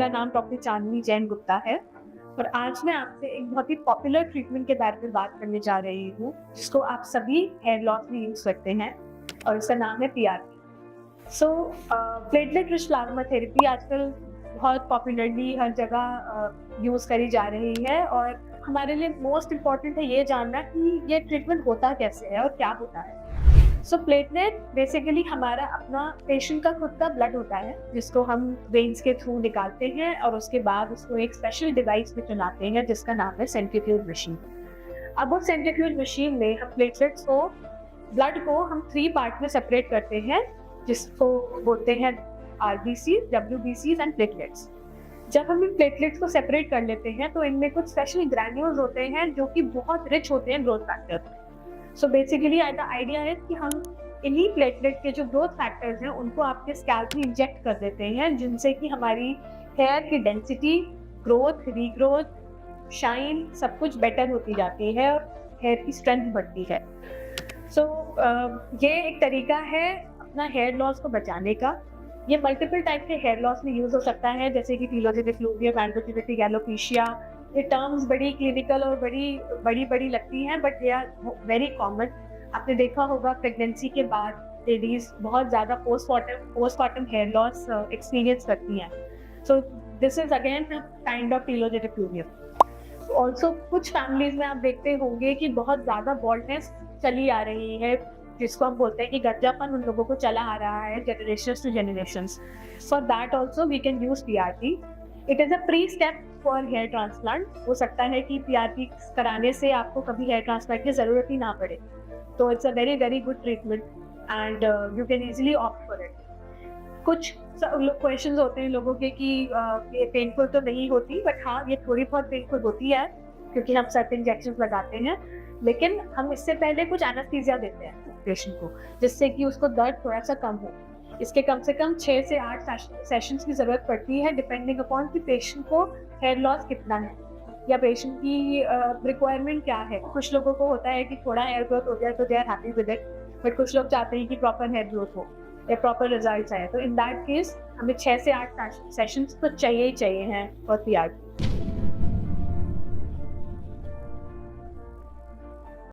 मेरा नाम डॉक्टर चांदनी जैन गुप्ता है और आज मैं आपसे एक बहुत ही पॉपुलर ट्रीटमेंट के बारे में बात करने जा रही हूँ जिसको आप सभी हेयर लॉस में यूज करते हैं और उसका नाम है PRP। Platelet rich plasma therapy आजकल बहुत पॉपुलरली हर जगह यूज करी जा रही है और हमारे लिए मोस्ट इम्पॉर्टेंट है ये जानना कि ये ट्रीटमेंट होता कैसे है और क्या होता है। प्लेटलेट बेसिकली हमारा अपना पेशेंट का खुद का ब्लड होता है जिसको हम वेन्स के थ्रू निकालते हैं और उसके बाद उसको एक स्पेशल डिवाइस में चलाते हैं जिसका नाम है सेंट्रीफ्यूज मशीन। अब उस सेंट्रीफ्यूज मशीन में हम प्लेटलेट्स को ब्लड को हम 3 पार्ट में सेपरेट करते हैं जिसको बोलते हैं RBC, WBC एंड प्लेटलेट्स। जब हम इन प्लेटलेट्स को सेपरेट कर लेते हैं तो इनमें कुछ स्पेशल ग्रैन्यूल्स होते हैं जो कि बहुत रिच होते हैं growth factor. Basically the idea है कि हम इन्हीं प्लेटलेट के जो ग्रोथ फैक्टर्स हैं उनको आपके स्कैल्प में इंजेक्ट कर देते हैं जिनसे कि हमारी हेयर की डेंसिटी, ग्रोथ, रीग्रोथ, शाइन सब कुछ बेटर होती जाती है और हेयर की स्ट्रेंथ बढ़ती है। ये एक तरीका है अपना हेयर लॉस को बचाने का। ये मल्टीपल टाइप के हेयर लॉस में यूज हो सकता है जैसे कि टीलोजेनिक फ्लूवियम, एंड्रोजेनेटिक एलोपेशिया। ये टर्म्स बड़ी क्लिनिकल और बड़ी लगती हैं but they are very common. आपने देखा होगा प्रेगनेंसी के बाद लेडीज बहुत ज़्यादा पोस्टमार्टम हेयर लॉस एक्सपीरियंस करती हैं। This is again kind of telogenic fluvium. Also कुछ फैमिलीज में आप देखते होंगे कि बहुत ज़्यादा बॉल्डनेस चली आ रही है जिसको हम बोलते हैं कि गज्जापन उन लोगों को चला आ रहा है generations to generations. For that also we can use PRP। It is a pre step for hair transplant. हो सकता है कि PRP कराने से आपको कभी हेयर ट्रांसप्लांट की ज़रूरत ही ना पड़े, तो it's a very good treatment and you can easily opt for it. कुछ क्वेश्चंस होते हैं लोगों के कि ये पेनफुल तो नहीं होती, बट हाँ ये थोड़ी बहुत पेनफुल होती है क्योंकि हम सर्टेन इंजेक्शन लगाते हैं, लेकिन हम इससे पहले कुछ एनेस्थीसिया देते हैं पेशेंट को जिससे कि उसको दर्द थोड़ा सा कम हो। इसके कम से कम 6 से 8 सेशंस की ज़रूरत पड़ती है डिपेंडिंग अपॉन कि पेशेंट को हेयर लॉस कितना है या पेशेंट की रिक्वायरमेंट क्या है। कुछ लोगों को होता है कि थोड़ा हेयर ग्रोथ हो जाए तो they are happy with it, but कुछ लोग चाहते हैं कि प्रॉपर हेयर ग्रोथ हो या प्रॉपर रिजल्ट्स आए। तो इन दैट केस हमें 6 से 8 सेशंस तो चाहिए ही चाहिए हैं फॉर PRP।